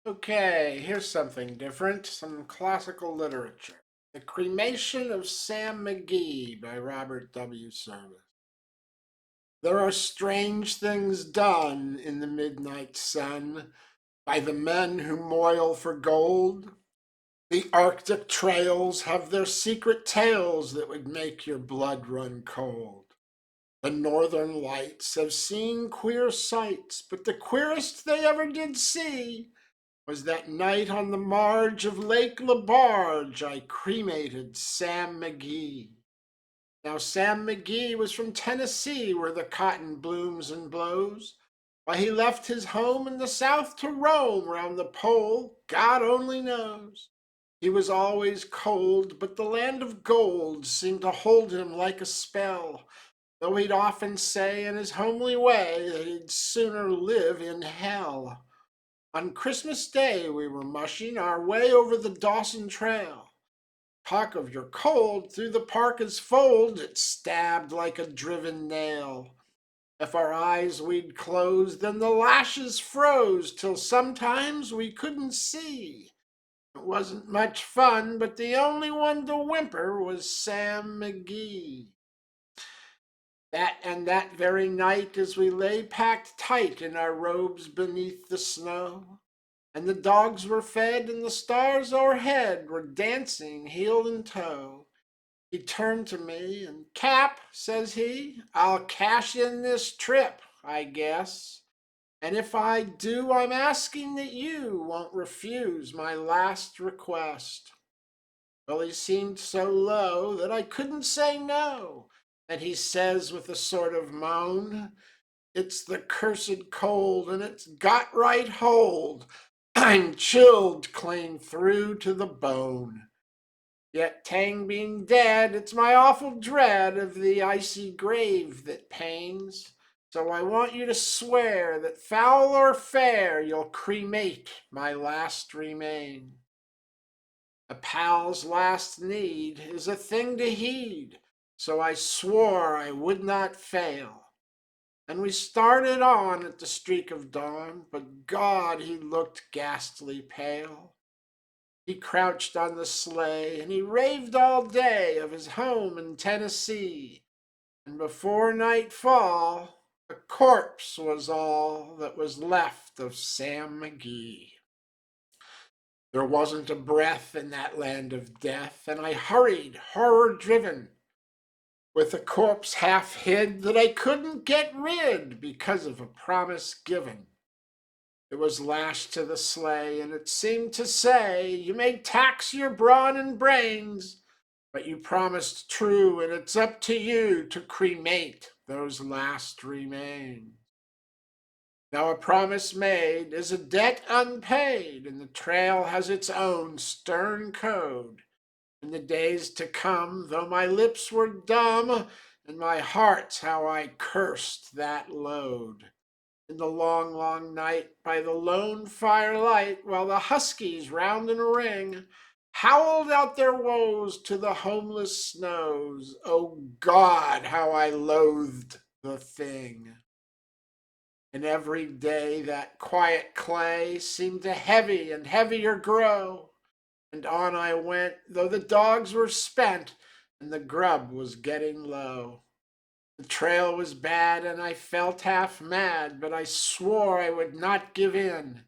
Okay, here's something different, some classical literature. The Cremation of Sam McGee by Robert W. Service. There are strange things done in the midnight sun by the men who moil for gold. The Arctic trails have their secret tales that would make your blood run cold. The northern lights have seen queer sights, but the queerest they ever did see was that night on the marge of Lake LaBarge I cremated Sam McGee. Now, Sam McGee was from Tennessee, where the cotton blooms and blows. Why he left his home in the South to roam round the pole, God only knows. He was always cold, but the land of gold seemed to hold him like a spell, though he'd often say in his homely way that he'd sooner live in hell. On Christmas Day, we were mushing our way over the Dawson Trail. Talk of your cold through the parka's fold, it stabbed like a driven nail. If our eyes we'd close, then the lashes froze till sometimes we couldn't see. It wasn't much fun, but the only one to whimper was Sam McGee. That very night, as we lay packed tight in our robes beneath the snow, and the dogs were fed and the stars o'erhead were dancing heel and toe, he turned to me and, "Cap," says he, "I'll cash in this trip, I guess. And if I do, I'm asking that you won't refuse my last request." Well, he seemed so low that I couldn't say no, and he says with a sort of moan, "It's the cursed cold, and it's got right hold. I'm chilled clean through to the bone. Yet Tang being dead, it's my awful dread of the icy grave that pains. So I want you to swear that foul or fair, you'll cremate my last remain. A pal's last need is a thing to heed, so I swore I would not fail. And we started on at the streak of dawn, but God, he looked ghastly pale. He crouched on the sleigh, and he raved all day of his home in Tennessee. And before nightfall, a corpse was all that was left of Sam McGee. There wasn't a breath in that land of death, and I hurried, horror-driven, with a corpse half hid that I couldn't get rid because of a promise given. It was lashed to the sleigh, and it seemed to say, "You may tax your brawn and brains, but you promised true, and it's up to you to cremate those last remains." Now, a promise made is a debt unpaid, and the trail has its own stern code. In the days to come, though my lips were dumb, and my heart's how I cursed that load. In the long, long night, by the lone firelight, while the huskies round in a ring howled out their woes to the homeless snows, oh God, how I loathed the thing. And every day that quiet clay seemed to heavy and heavier grow, and on I went, though the dogs were spent and the grub was getting low. The trail was bad and I felt half mad, but I swore I would not give in.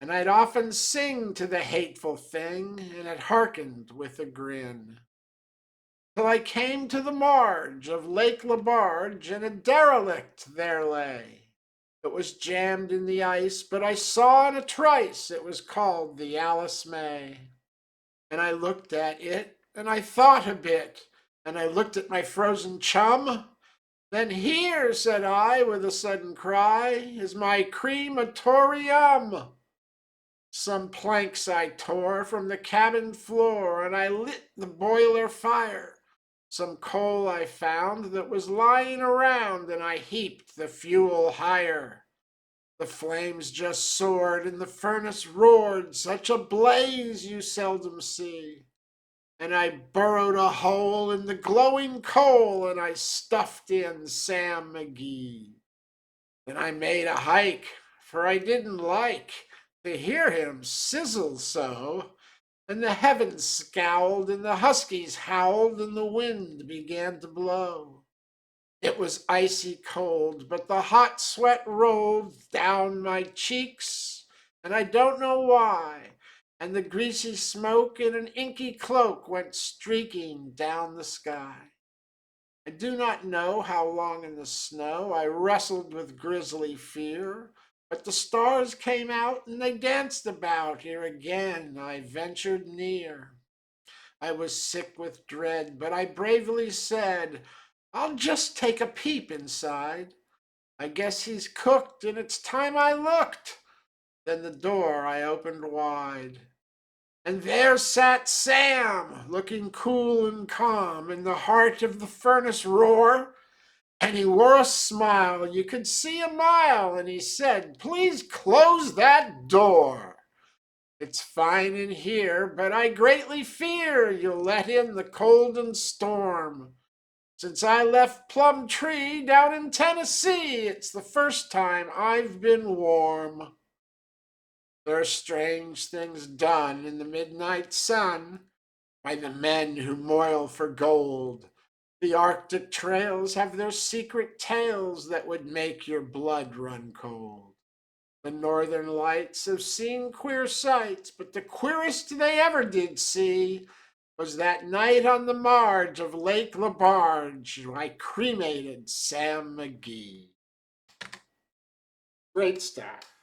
And I'd often sing to the hateful thing, and it hearkened with a grin. Till I came to the marge of Lake LaBarge, and a derelict there lay. It was jammed in the ice, but I saw in a trice it was called the Alice May. And I looked at it, and I thought a bit, and I looked at my frozen chum. "Then here," said I, with a sudden cry, "is my crematorium." Some planks I tore from the cabin floor, and I lit the boiler fire. Some coal I found that was lying around, and I heaped the fuel higher. The flames just soared, and the furnace roared, such a blaze you seldom see. And I burrowed a hole in the glowing coal, and I stuffed in Sam McGee. Then I made a hike, for I didn't like to hear him sizzle so, and the heavens scowled, and the huskies howled, and the wind began to blow. It was icy cold, but the hot sweat rolled down my cheeks, and I don't know why. And the greasy smoke in an inky cloak went streaking down the sky. I do not know how long in the snow I wrestled with grisly fear, but the stars came out and they danced about. Here again I ventured near. I was sick with dread, but I bravely said, I'll just take a peep inside. I guess he's cooked, and it's time I looked. Then the door I opened wide. And there sat Sam, looking cool and calm in the heart of the furnace roar. And he wore a smile you could see a mile, and he said, please close that door. It's fine in here, but I greatly fear you'll let in the cold and storm. Since I left Plumtree down in Tennessee, it's the first time I've been warm. There are strange things done in the midnight sun by the men who moil for gold. The Arctic trails have their secret tales that would make your blood run cold. The northern lights have seen queer sights, but the queerest they ever did see was that night on the marge of Lake Labarge I cremated Sam McGee. Great stuff.